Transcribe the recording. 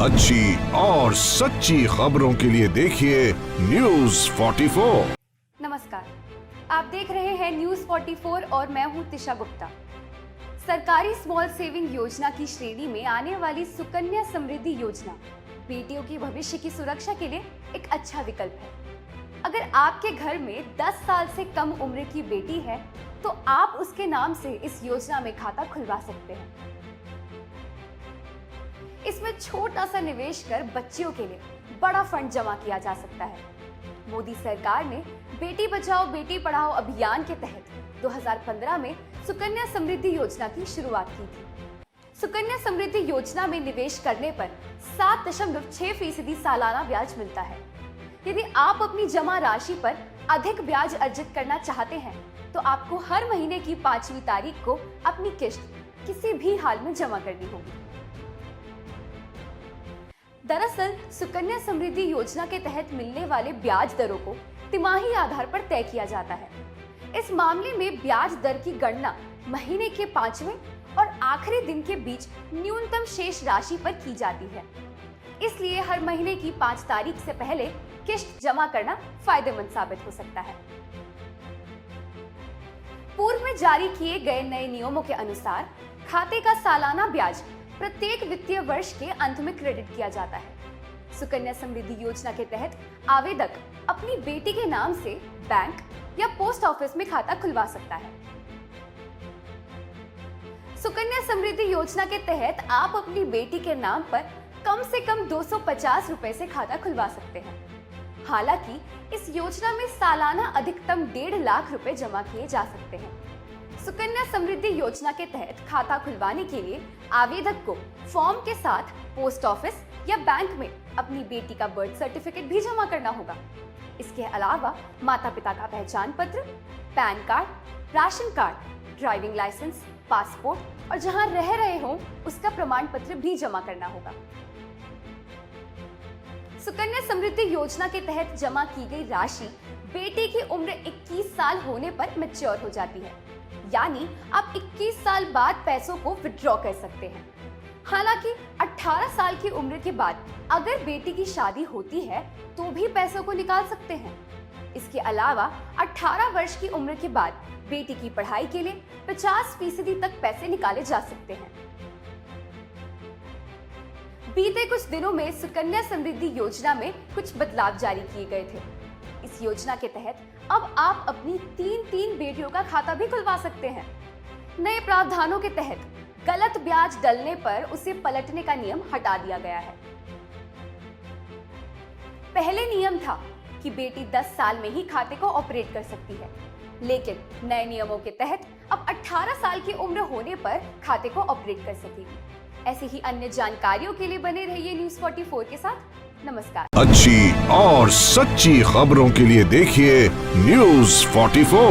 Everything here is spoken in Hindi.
अच्छी और सच्ची खबरों के लिए देखिए न्यूज़ 44। नमस्कार, आप देख रहे हैं न्यूज़ 44 और मैं हूं तिशा गुप्ता। सरकारी स्मॉल सेविंग योजना की श्रेणी में आने वाली सुकन्या समृद्धि योजना बेटियों की भविष्य की सुरक्षा के लिए एक अच्छा विकल्प है। अगर आपके घर में 10 साल से कम उम्र की बेटी है तो आप उसके नाम से इस योजना में खाता खुलवा सकते हैं। इसमें छोटा सा निवेश कर बच्चियों के लिए बड़ा फंड जमा किया जा सकता है। मोदी सरकार ने बेटी बचाओ बेटी पढ़ाओ अभियान के तहत 2015 में सुकन्या समृद्धि योजना की शुरुआत की थी। सुकन्या समृद्धि योजना में निवेश करने पर 7.6% सालाना ब्याज मिलता है। यदि आप अपनी जमा राशि पर अधिक ब्याज अर्जित करना चाहते हैं तो आपको हर महीने की 5वीं तारीख को अपनी किश्त किसी भी हाल में जमा करनी होगी। दरअसल सुकन्या समृद्धि योजना के तहत मिलने वाले ब्याज दरों को तिमाही आधार पर तय किया जाता है। इस मामले में ब्याज दर की गणना महीने के 5वें और आखिरी दिन के बीच न्यूनतम शेष राशि पर की जाती है। इसलिए हर महीने की 5 तारीख से पहले किश्त जमा करना फायदेमंद साबित हो सकता है। पूर्व में जारी किए गए नए नियमों के अनुसार खाते का सालाना ब्याज प्रत्येक वित्तीय वर्ष के अंत में क्रेडिट किया जाता है। सुकन्या समृद्धि योजना के तहत आवेदक अपनी बेटी के नाम से बैंक या पोस्ट ऑफिस में खाता खुलवा सकता है। सुकन्या समृद्धि योजना के तहत आप अपनी बेटी के नाम पर कम से कम 250 रुपए से खाता खुलवा सकते हैं। हालांकि इस योजना में सालाना अधिकतम 1.5 लाख रुपए जमा किए जा सकते हैं। सुकन्या समृद्धि योजना के तहत खाता खुलवाने के लिए आवेदक को फॉर्म के साथ पोस्ट ऑफिस या बैंक में अपनी बेटी का बर्थ सर्टिफिकेट भी जमा करना होगा। इसके अलावा माता पिता का पहचान पत्र, PAN card, ration card, driving licence, passport और जहां रह रहे हों उसका प्रमाण पत्र भी जमा करना होगा। सुकन्या समृद्धि योजना के तहत जमा की गई राशि बेटी की उम्र 21 साल होने पर मैच्योर हो जाती है, यानी आप 21 साल बाद पैसों को विड्रॉ कर सकते हैं। हालांकि 18 साल की उम्र के बाद अगर बेटी की शादी होती है तो भी पैसों को निकाल सकते हैं। इसके अलावा 18 वर्ष की उम्र के बाद बेटी की पढ़ाई के लिए 50% तक पैसे निकाले जा सकते हैं। बीते कुछ दिनों में सुकन्या समृद्धि योजना में कुछ बदलाव जारी किए गए थे। इस योजना के तहत अब आप अपनी 3 बेटियों का खाता भी खुलवा सकते हैं। नए प्रावधानों के तहत गलत ब्याज डलने पर उसे पलटने का नियम हटा दिया गया है। पहले नियम था कि बेटी 10 साल में ही खाते को ऑपरेट कर सकती है, लेकिन नए नियमों के तहत अब 18 साल की उम्र होने पर खाते को ऑपरेट कर सकेगी। ऐसी ही अन्य जानकारियों के लिए बने रहिए न्यूज़ 44 के साथ। नमस्कार। अच्छी और सच्ची खबरों के लिए देखिए न्यूज़ 44।